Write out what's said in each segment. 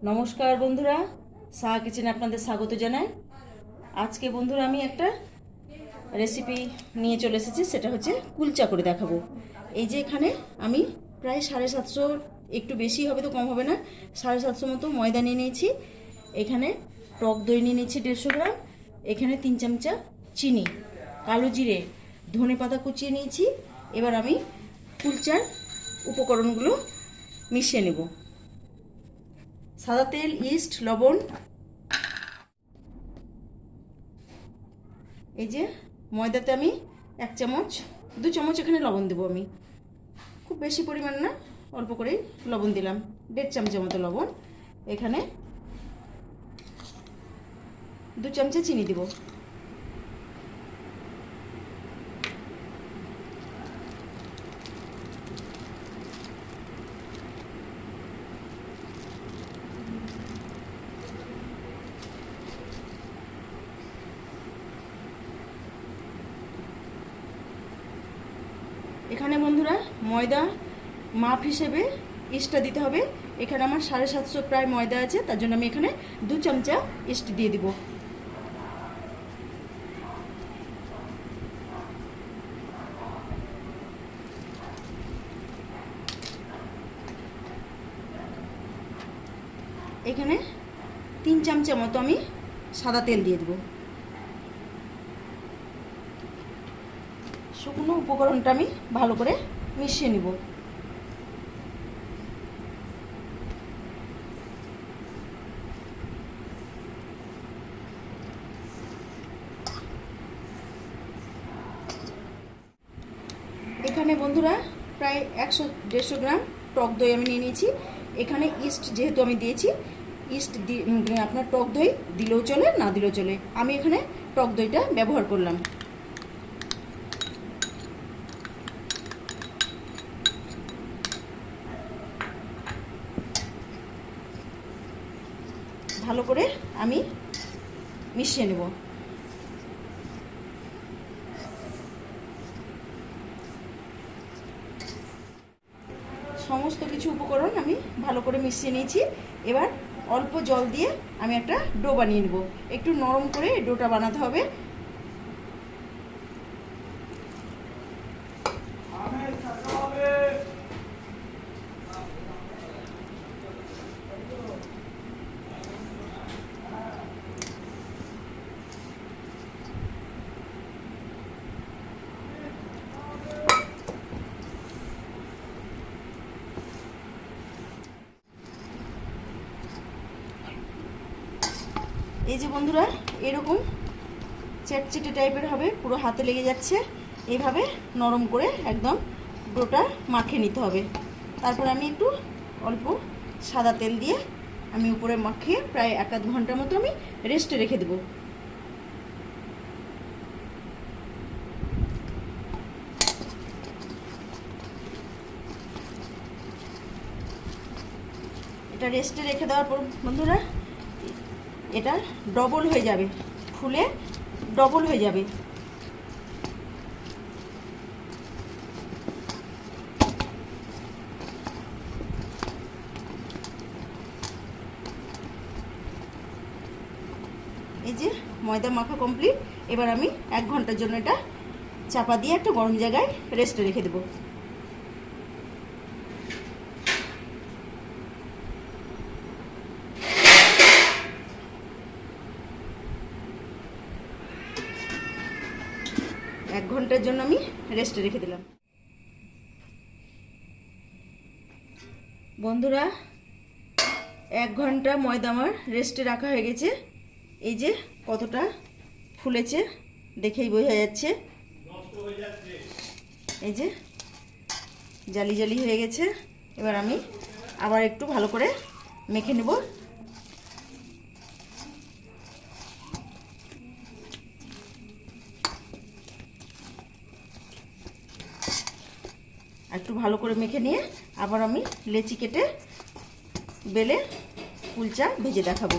নমস্কার বন্ধুরা, সাহা কিচেনে আপনাদের স্বাগত জানাই। আজকে বন্ধুরা আমি একটা রেসিপি নিয়ে চলে এসেছি, সেটা হচ্ছে কুলচা করে দেখাবো। এই যে এখানে আমি প্রায় 750, একটু বেশি হবে তো কম হবে না, 750 মতো ময়দা নিয়ে নিয়েছি। এখানে টক দই নিয়ে নিয়েছি 150 গ্রাম। এখানে 3 চামচা চিনি, কালো জিরে, ধনে পাতা কুচিয়ে নিয়েছি। এবার আমি কুলচার উপকরণগুলো মিশিয়ে নেব। সাদা তেল, ইস্ট, লবণ, এই যে ময়দাতে আমি 1 চামচ 2 চামচ এখানে লবণ দেবো। আমি খুব বেশি পরিমাণ না, অল্প করেই লবণ দিলাম, 1.5 চামচের মতো লবণ। এখানে 2 চামচে চিনি দিব। এখানে বন্ধুরা ময়দা মাপ হিসেবে ইস্টটা দিতে হবে। এখানে আমার 750 প্রায় ময়দা আছে, তার জন্য আমি এখানে 2 চামচা ইস্ট দিয়ে দিব। এখানে 3 চামচা মতো আমি সাদা তেল দিয়ে দেব। শুকনো উপকরণটা আমি ভালো করে মিশিয়ে নিব। এখানে বন্ধুরা প্রায় 100-150 গ্রাম টক দই আমি নিয়ে নিয়েছি। এখানে ইস্ট যেহেতু আমি দিয়েছি, ইস্ট আপনার টক দই দিলেও চলে, না দিলেও চলে। আমি এখানে টক দইটা ব্যবহার করলাম। ভালো করে আমি মিশিয়ে নেব। সমস্ত কিছু উপকরণ আমি ভালো করে মিশিয়ে নিয়েছি। এবার অল্প জল দিয়ে আমি একটা ডো বানিয়ে নেব। একটু নরম করে ডোটা বানাতে হবে। এই যে বন্ধুরা এরকম চেটচেটে টাইপের হবে, পুরো হাতে লেগে যাচ্ছে। এইভাবে নরম করে একদম ডোটা মাখিয়ে নিতে হবে। তারপর আমি একটু অল্প সাদা তেল দিয়ে আমি উপরে মাখিয়ে প্রায় 1-2 ঘন্টার মতো আমি রেস্টে রেখে দেবো। এটা রেস্টে রেখে দেওয়ার পর বন্ধুরা এটা ডবল হয়ে যাবে, ফুলে ডবল হয়ে যাবে। এই যে ময়দা মাখা কমপ্লিট। এবার আমি 1 ঘন্টার জন্য এটা চাপা দিয়ে একটা গরম জায়গায় রেস্টে রেখে দেবো। এক ঘন্টার জন্য আমি রেস্টে রেখে দিলাম। বন্ধুরা 1 ঘন্টা ময়দা আমার রেস্টে রাখা হয়ে গেছে। এই যে কতটা ফুলেছে দেখেই বোঝা যাচ্ছে। এই যে জালি জালি হয়ে গেছে। এবার আমি আবার একটু ভালো করে মেখে নেব। একটু ভালো করে মেখে নিয়ে আবার আমি লেচি কেটে বেলে কুলচা ভেজে দেখাবো।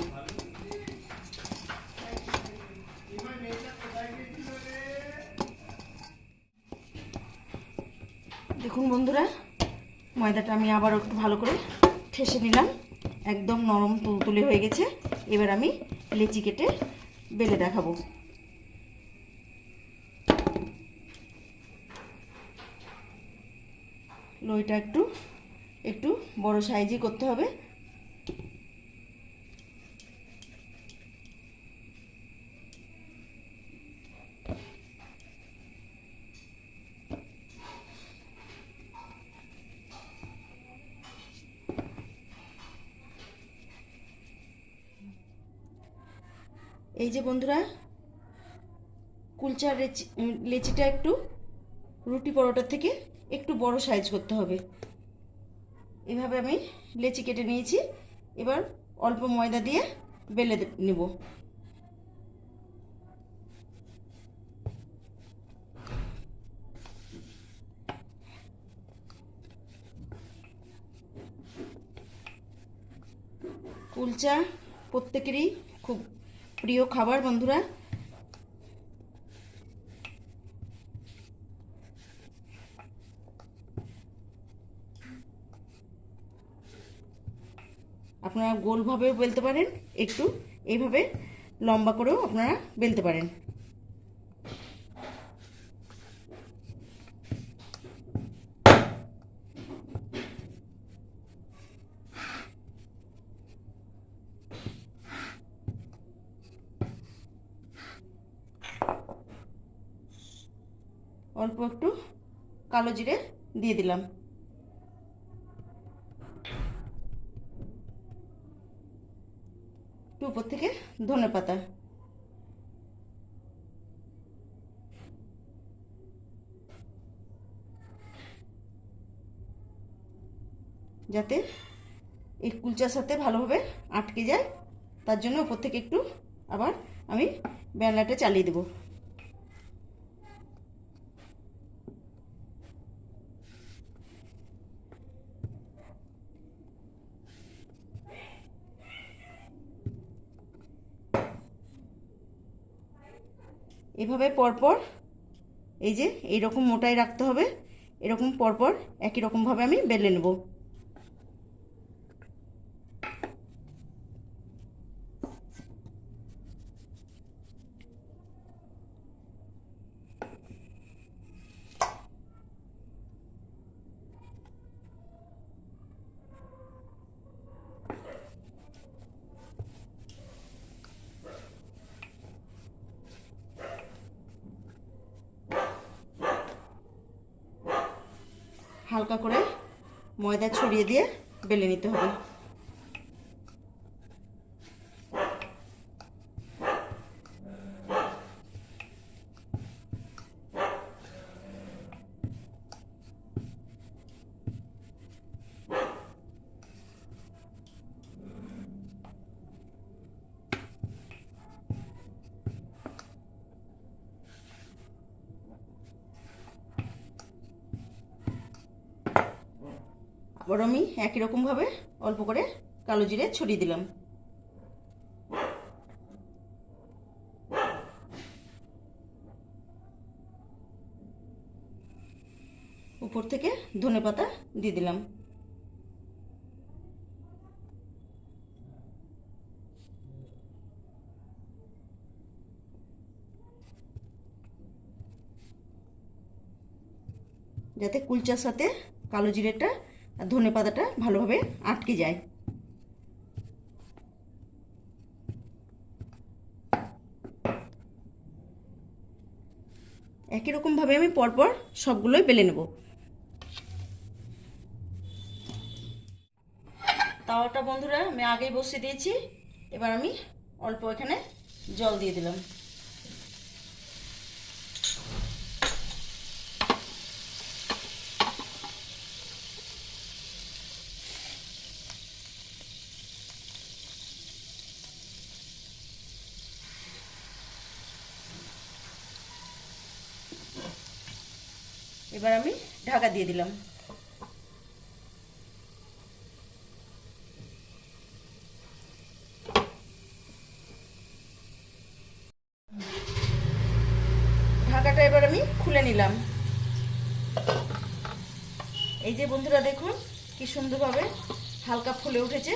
দেখুন বন্ধুরা ময়দাটা আমি আবার একটু ভালো করে ঠেসে নিলাম। একদম নরম তুলতুলে হয়ে গেছে। এবার আমি লেচি কেটে বেলে দেখাবো। লইটা একটু একটু বড় সাইজই করতে হবে। এই যে বন্ধুরা, কুলচার লেচিটা একটু রুটি পরোটার থেকে একটু বড় সাইজ করতে হবে। এভাবে আমি লেচি কেটে নিয়েছি। এবার অল্প ময়দা দিয়ে বেলে নেব। কুলচা প্রত্যেকেরই খুব প্রিয় খাবার বন্ধুরা। আপনারা গোলভাবেও বেলতে পারেন, একটু এইভাবে লম্বা করেও আপনারা বেলতে পারেন। অল্প একটু কালো জিরে দিয়ে দিলাম। একটু উপর থেকে ধনেপাতা। যাতে এই কুলচার সাথে ভালোভাবে আটকে যায়, তার জন্য উপর থেকে একটু আবার আমি বেলনাটা চালিয়ে দেব। এভাবে পরপর এই যে এইরকম মোটাই রাখতে হবে, এরকম পরপর একই রকমভাবে আমি বেলে নেব। হালকা করে ময়দা ছড়িয়ে দিয়ে বেলে নিতে হবে। আবার আমি একই রকমভাবে অল্প করে কালো জিরে ছড়িয়ে দিলাম। উপর থেকে ধনেপাতা দিয়ে দিলাম। যাতে কুলচার সাথে কালো জিরেটা আর ধনেপাতাটা ভালোভাবে আটকে যায়। একই রকমভাবে আমি পরপর সবগুলোই বেলে নেব। তাওয়াটা বন্ধুরা আমি আগেই বসিয়ে দিয়েছি। এবার আমি অল্প এখানে জল দিয়ে দিলাম। এবার আমি ঢাকা দিয়ে দিলাম। ঢাকাটা এবার আমি খুলে নিলাম। এই যে বন্ধুরা দেখুন কি সুন্দরভাবে হালকা ফুলে উঠেছে।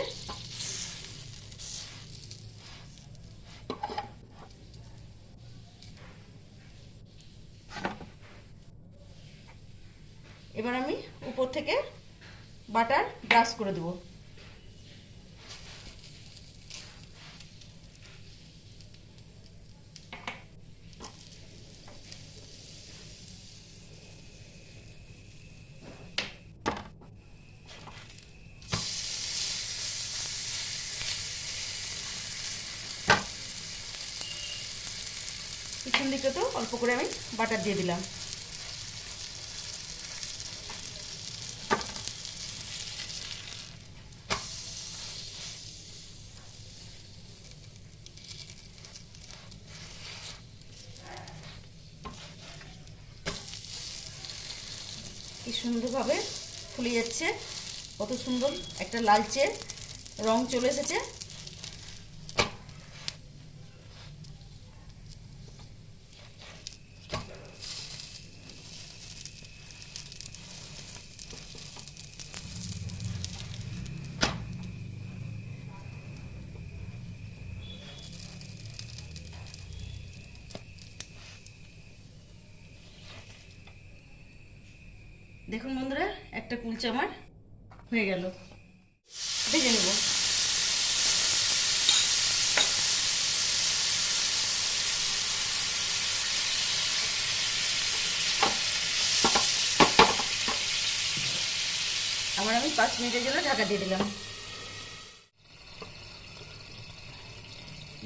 ব্রাশ করে দেবো। পিছন দিকে তো অল্প করে আমি বাটার দিয়ে দিলাম। কি সুন্দরভাবে ফুলে যাচ্ছে, কত সুন্দর একটা লালচে রং চলে এসেছে। দেখুন বন্ধুরা, একটা কুলচা আমার হয়ে গেল। ভেজে নেব। আবার আমি 5 মিনিটের জন্য ঢাকা দিয়ে দিলাম।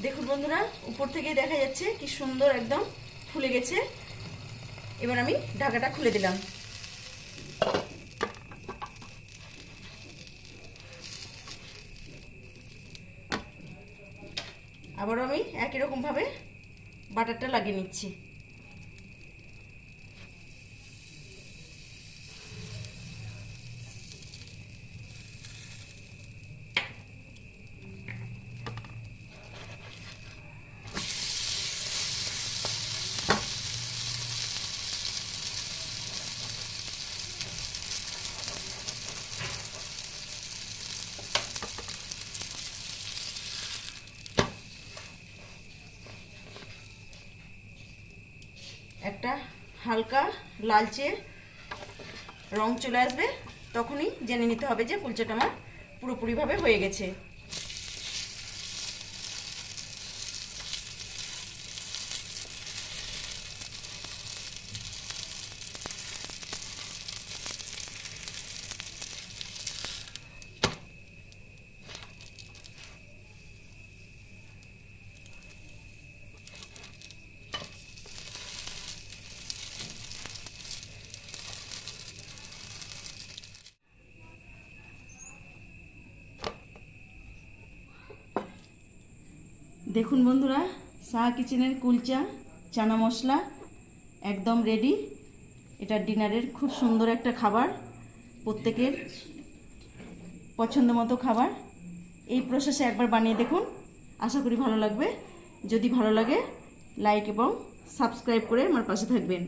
দেখুন বন্ধুরা, উপর থেকে দেখা যাচ্ছে কি সুন্দর একদম ফুলে গেছে। এবার আমি ঢাকাটা খুলে দিলাম। আবারও আমি একই রকম ভাবে বাটারটা লাগিয়ে নিচ্ছি। একটা হালকা লালচে রং চলে আসবে, তখনই জেনে নিতে হবে যে কুলচাটা আমার পুরোপুরিভাবে হয়ে গেছে। দেখুন বন্ধুরা, সাহা কিচেনের কুলচা চানা মশলা একদম রেডি। এটা ডিনারের খুব সুন্দর একটা খাবার, প্রত্যেকের পছন্দ মতো খাবার। এই প্রসেসে একবার বানিয়ে দেখুন, আশা করি ভালো লাগবে। যদি ভালো লাগে লাইক এবং সাবস্ক্রাইব করে আমার পাশে থাকবেন।